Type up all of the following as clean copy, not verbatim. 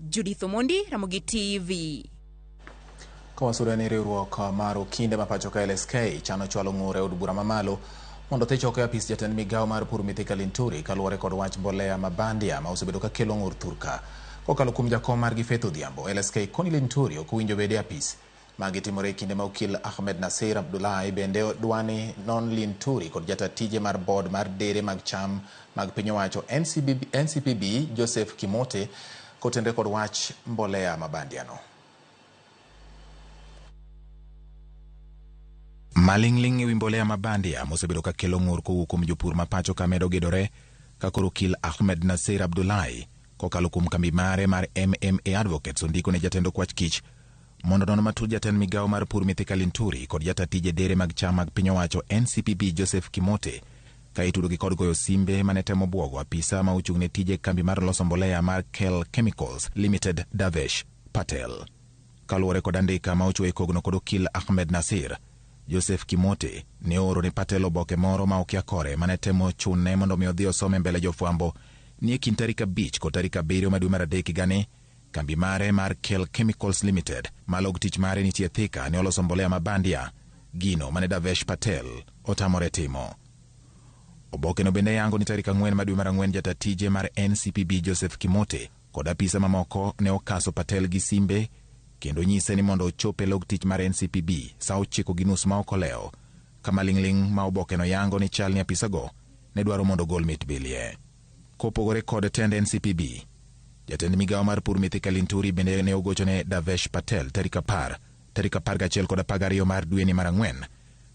Judith Omondi, Ramogi TV. Kawasudani riwruok mar okinde ma pacho ka LSK chano chwalo ng'ure od bura mamalo mondo te choke apis jatend migawo mar pur Mithika Linturi kaluwore kod wach mbolea mabandia ma osebedo ka kelo ng'ur thurka. Kokalo kuom jakom margi Faith Odhiambo, LSK koni Linturi ok owinjo bede apis. Magi timore kinde ma okil Ahmed Nasir Abdullahi bende dwani non Linturi kod jata tije mar board mar dere mag cham mag piny owacho NCPB Joseph Kimote kotenre kod wach mbolea mabandia no. Malingling ewi mbolea mabandia mosebedo ka kelo ng'ur kowuok kuom jopur ma pacho ka medo gedore ka koro okil Ahmed Nasir Abdullahi kokalo kuom kambi mare mar MMA Advocates ondiko ne jatend kwach kich mondo nono matut jatend migawo mar pur Mithika Linturi kod jata tije dere mag cham mag piny owacho NCPB Joseph Kimote ka itudo gi kod goyo simbe mane temo bwogo apisa ma ochung' ne tije kambi mar loso mbolea mar Kel Chemicals Limited Davesh Patel. Kaluwore kod andika ma ochwe kogno kod okil Ahmed Nasir, Joseph Kimote ne oro ne Patel oboke moro ma okia kore mane temo chune mondo mi odhi osome mbele jofwambo ni kind tarik 5 kod tarik 7 dwe mar adek higani kambi mare mar Kel Chemicals Limited malog tich mare nitie Thika ne oloso mbolea mabandia, gino mane Davesh Patel otamore timo. Oboke no bende yango ni tarik 4 dwe mar 4 jata tije mar NCPB Joseph Kimote kod apisa mamoko ne okaso Patel gi simbe kendo nyise ni mondo ochope log tich mar NCPB sa 9:30 ma okoleo. Kama lingling ma oboke no yango ni chal ni apisa go ne dwaro mondo gol mit bilie. Kopogore kod tend NCPB, jatend migawo mar pur Mithika Linturi bende ne ogocho ne Davesh Patel tarik 11 kod 12 mar dwe ni mar 4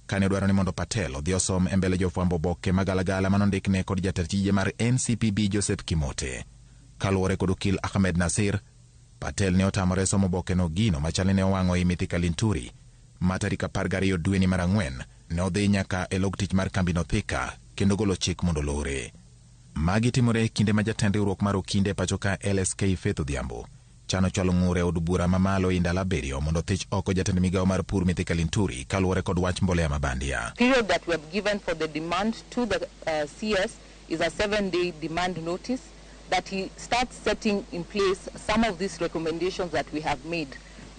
kane dwaro ni mondo Patel odhi osom e mbele jofwambo oboke magalagala manondikne kod jata tije mar NCPB Joseph Kimote. Kaluwore kod okil Ahmed Nasir, Patel ne otamore somo oboke no, gino machal ne owang'o i Mithika Linturi ma tarik 12 dwe ni mar 4 ne odhi nyaka e log tich mar kambi no Thika kendo golo chik mondo lore. Magi timore kinde ma jatend riwruok mar okinde pacho ka LSK Faith Odhiambo chano chwalo ng'ure od bura mamalo i ndalo 7 mondo thich oko jatend migawo mar pur Mithika Linturi kaluwore kod wach mbolea mabandia. Period that we have given for the demand to the CS is a 7-day demand notice that he starts setting in place some of these recommendations that we have made,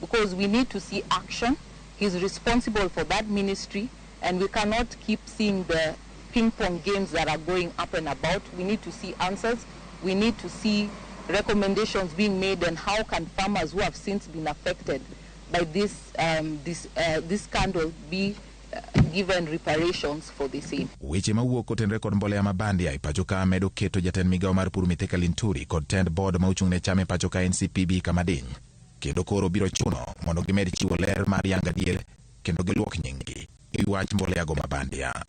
because we need to see action. He's responsible for that ministry, and we cannot keep seeing the ping-pong games that are going up and about. We need to see answers. We need to see recommendations being made, and how can farmers who have since been affected by this scandal be given reparations for the same. Weche mawuok kotenre kod mbolea mabandia i pacho ka medo keto jatend migawo mar pur Mithika Linturi kod tend board ma ochung' ne chame pacho ka NCPB kama diny, kendo koro biro chuno mondo gimed chiwo ler mar yang adier kendo giluok nyinggi e wach mbolea go mabandia.